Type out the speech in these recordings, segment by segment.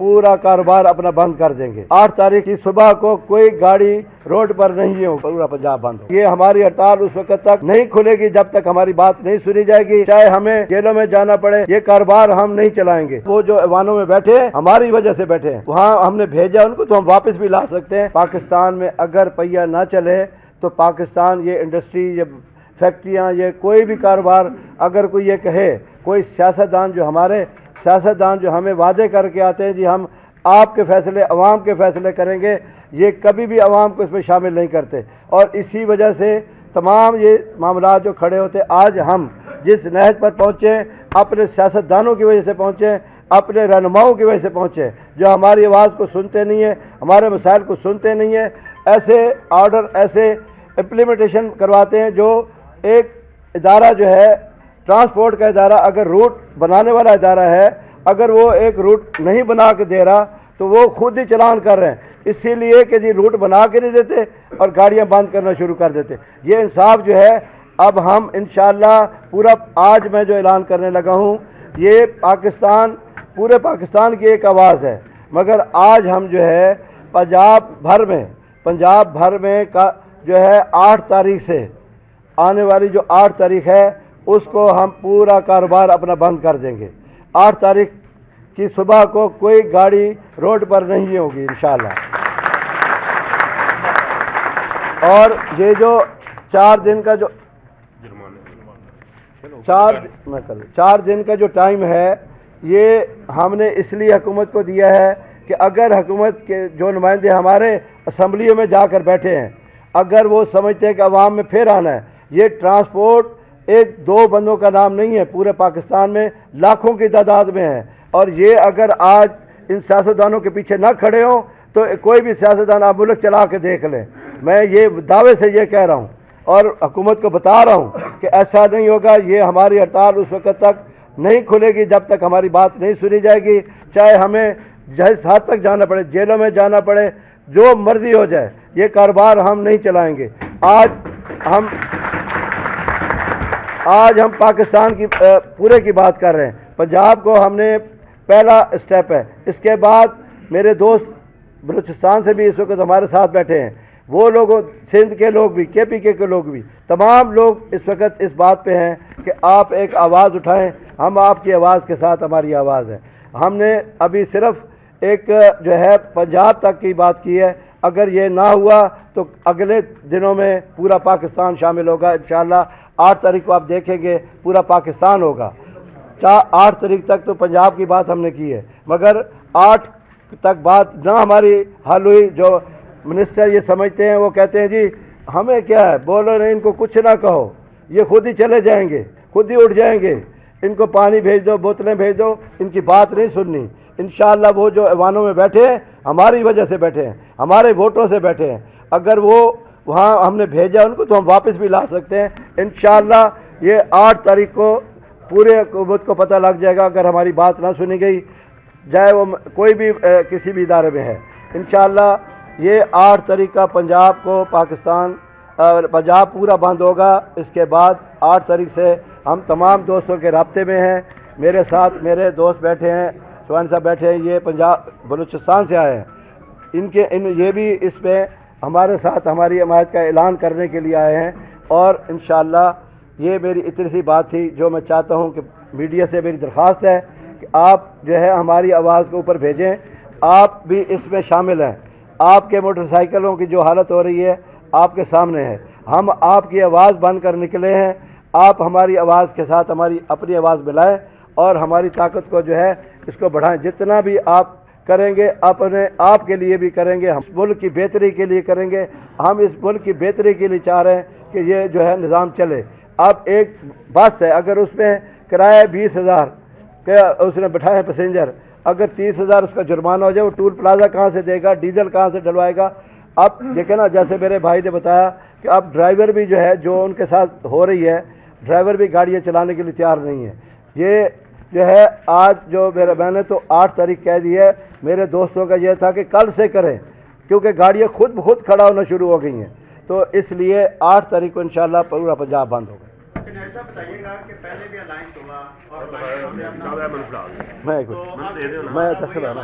पूरा कारोबार अपना बंद कर देंगे। 8 तारीख की सुबह को कोई गाड़ी रोड पर नहीं हो, पूरा पंजाब बंद हो। ये हमारी हड़ताल उस वक्त तक नहीं खुलेगी जब तक हमारी बात नहीं सुनी जाएगी, चाहे हमें जेलों में जाना पड़े। ये कारोबार हम नहीं चलाएंगे। वो जो ऐवानों में बैठे हमारी वजह से बैठे हैं, वहाँ हमने भेजा उनको तो हम वापस भी ला सकते हैं। पाकिस्तान में अगर पहिया ना चले तो पाकिस्तान ये इंडस्ट्री, ये फैक्ट्रियाँ, ये कोई भी कारोबार, अगर कोई ये कहे, कोई सियासतदान जो हमारे सियासतदान जो हमें वादे करके आते हैं जी हम आपके फैसले, अवाम के फैसले करेंगे, ये कभी भी अवाम को इसमें शामिल नहीं करते। और इसी वजह से तमाम ये मामला जो खड़े होते, आज हम जिस नहज पर पहुँचे अपने सियासतदानों की वजह से पहुँचे, अपने रहनुमाओं की वजह से पहुँचे, जो हमारी आवाज़ को सुनते नहीं है, हमारे मसाइल को सुनते नहीं है। ऐसे ऑर्डर, ऐसे इम्प्लीमेंटेशन करवाते हैं जो एक इदारा जो है ट्रांसपोर्ट का इदारा, अगर रूट बनाने वाला इदारा है, अगर वो एक रूट नहीं बना के दे रहा तो वो खुद ही चलान कर रहे हैं, इसीलिए कि जी रूट बना के नहीं देते और गाड़ियां बंद करना शुरू कर देते। ये इंसाफ जो है अब हम इंशाअल्लाह पूरा, आज मैं जो ऐलान करने लगा हूँ, ये पाकिस्तान, पूरे पाकिस्तान की एक आवाज़ है। मगर आज हम जो है पंजाब भर में का जो है 8 तारीख से आने वाली जो 8 तारीख है उसको हम पूरा कारोबार अपना बंद कर देंगे। 8 तारीख की सुबह को कोई गाड़ी रोड पर नहीं होगी इंशाअल्लाह। और ये जो 4 दिन का जो 4 दिन का जो टाइम है, ये हमने इसलिए हुकूमत को दिया है कि अगर हुकूमत के जो नुमाइंदे हमारे असम्बलियों में जाकर बैठे हैं, अगर वो समझते हैं कि अवाम में फिर आना है, ये ट्रांसपोर्ट 1-2 बंदों का नाम नहीं है, पूरे पाकिस्तान में लाखों की तादाद में है। और ये अगर आज इन सियासतदानों के पीछे ना खड़े हों तो कोई भी सियासतदान आप मुल्क चला के देख लें। मैं ये दावे से ये कह रहा हूँ और हुकूमत को बता रहा हूँ कि ऐसा नहीं होगा। ये हमारी हड़ताल उस वक्त तक नहीं खुलेगी जब तक हमारी बात नहीं सुनी जाएगी, चाहे हमें जिस हद तक जाना पड़े, जेलों में जाना पड़े, जो मर्जी हो जाए, ये कारोबार हम नहीं चलाएंगे। आज हम पाकिस्तान की पूरे की बात कर रहे हैं। पंजाब को हमने पहला स्टेप है। इसके बाद मेरे दोस्त बलूचिस्तान से भी इस वक्त हमारे साथ बैठे हैं, वो लोगों, सिंध के लोग भी, KPK के लोग भी, तमाम लोग इस वक्त इस बात पे हैं कि आप एक आवाज़ उठाएं। हम आपकी आवाज़ के साथ, हमारी आवाज़ है। हमने अभी सिर्फ एक जो है पंजाब तक की बात की है। अगर ये ना हुआ तो अगले दिनों में पूरा पाकिस्तान शामिल होगा इंशाअल्लाह। 8 तारीख को आप देखेंगे पूरा पाकिस्तान होगा। 8 तारीख तक तो पंजाब की बात हमने की है, मगर 8 तक बात ना हमारी हल हुई। जो मिनिस्टर ये समझते हैं, वो कहते हैं जी हमें क्या है, बोलो नहीं, इनको कुछ ना कहो, ये खुद ही चले जाएंगे, खुद ही उठ जाएंगे, इनको पानी भेज दो, बोतलें भेज दो, इनकी बात नहीं सुननी। इंशाअल्लाह वो जो ऐवानों में बैठे हैं हमारी वजह से बैठे हैं, हमारे वोटों से बैठे हैं। अगर वो वहाँ हमने भेजा उनको तो हम वापस भी ला सकते हैं इंशाअल्लाह। ये 8 तारीख को पूरे हुकूमत को पता लग जाएगा अगर हमारी बात ना सुनी गई, चाहे वो कोई भी किसी भी इदारे में है। इंशाअल्लाह ये 8 तारीख का पंजाब को पंजाब पूरा बंद होगा। इसके बाद 8 तारीख से हम तमाम दोस्तों के राब्ते में हैं। मेरे साथ मेरे दोस्त बैठे हैं, सुहान साहब बैठे हैं, ये पंजाब बलूचिस्तान से आए हैं। ये भी इसमें हमारे साथ हमारी हमायत का ऐलान करने के लिए आए हैं। और इंशाअल्लाह ये मेरी इतनी सी बात थी जो मैं चाहता हूँ कि मीडिया से मेरी दरख्वास्त है कि आप जो है हमारी आवाज़ को ऊपर भेजें, आप भी इसमें शामिल हैं। आपके मोटरसाइकिलों की जो हालत हो रही है आपके सामने है, हम आपकी आवाज़ बन कर निकले हैं। आप हमारी आवाज़ के साथ हमारी अपनी आवाज़ मिलाएं और हमारी ताकत को जो है इसको बढ़ाएं। जितना भी आप करेंगे अपने आप के लिए भी करेंगे, हम इस मुल्क की बेहतरी के लिए करेंगे। हम इस मुल्क की बेहतरी के लिए चाह रहे हैं कि ये जो है निज़ाम चले। अब एक बस है, अगर उसमें किराया 20,000 के उसने बैठाए हैं पैसेंजर, अगर 30,000 उसका जुर्माना हो जाए, वो टूल प्लाजा कहाँ से देगा, डीजल कहाँ से डलवाएगा। अब देखे ना, जैसे मेरे भाई ने बताया कि अब ड्राइवर भी जो है, जो उनके साथ हो रही है, ड्राइवर भी गाड़ियाँ चलाने के लिए तैयार नहीं है। ये जो है आज जो मैंने तो 8 तारीख कह दी है, मेरे दोस्तों का यह था कि कल से करें, क्योंकि गाड़ियाँ खुद ब खुद खड़ा होना शुरू हो गई हैं। तो इसलिए 8 तारीख को इंशाअल्लाह पूरा पंजाब बंद होगा। अच्छा, ऐसा बताइएगा कि पहले भी अलायंस हुआ और میں کچھ میں دس لانا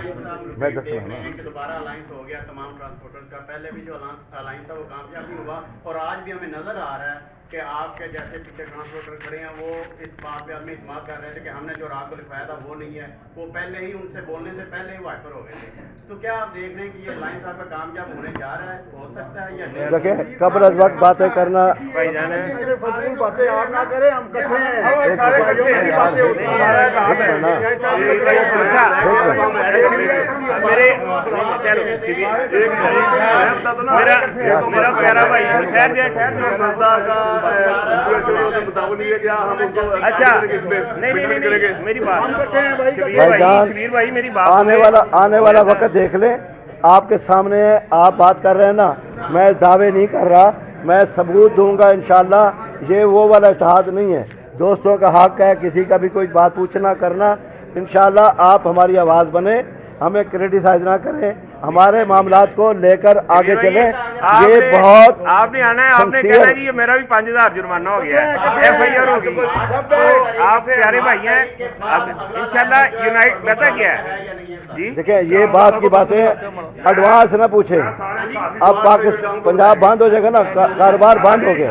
میں دس لانا دوبارہ الائنس ہو گیا تمام ٹرانسپورٹر کا. پہلے بھی جو الائنس تھا وہ کامیاب نہیں ہوا, اور آج بھی ہمیں نظر آ رہا ہے کہ آپ کے جیسے پیچھے ٹرانسپورٹر کھڑے ہیں وہ اس بات پہ ہمیں اعتماد کر رہے تھے کہ ہم نے جو رات کو لکھوایا تھا وہ نہیں ہے, وہ پہلے ہی ان سے بولنے سے پہلے ہی وائپر ہو گئے تھے. تو کیا آپ دیکھ رہے ہیں کہ یہ الائنس آپ کا کامیاب ہونے جا رہا ہے, ہو سکتا ہے یا نہیں؟ دیکھیں قبل از وقت باتیں کرنا باتیں آپ نہ کریں, ہم کٹھے میرا پیارا بھائی اچھا نہیں میری بات شبیر بھائی میری بات آنے والا وقت دیکھ لیں, آپ کے سامنے ہے, آپ بات کر رہے ہیں نا, میں دعوے نہیں کر رہا, میں ثبوت دوں گا انشاءاللہ. یہ وہ والا اتحاد نہیں ہے, دوستوں کا حق ہے کسی کا بھی کوئی بات پوچھنا کرنا. انشاءاللہ آپ ہماری آواز بنیں, ہمیں کریٹیسائز نہ کریں, ہمارے معاملات کو لے کر آگے چلیں. یہ بہت آپ نے آنا ہے, آپ نے کہنا جی میرا بھی 5000 جرمانہ ہو گیا ہے, ایف آئی آر ہوگی. تو آپ پیارے بھائی ہیں, انشاءاللہ یونائٹ پتہ کیا ہے جی, دیکھیں یہ بات کی باتیں ایڈوانس نہ پوچھیں. اب پاکستان پنجاب بند ہو جائے گا نا, کاروبار بند ہو گیا.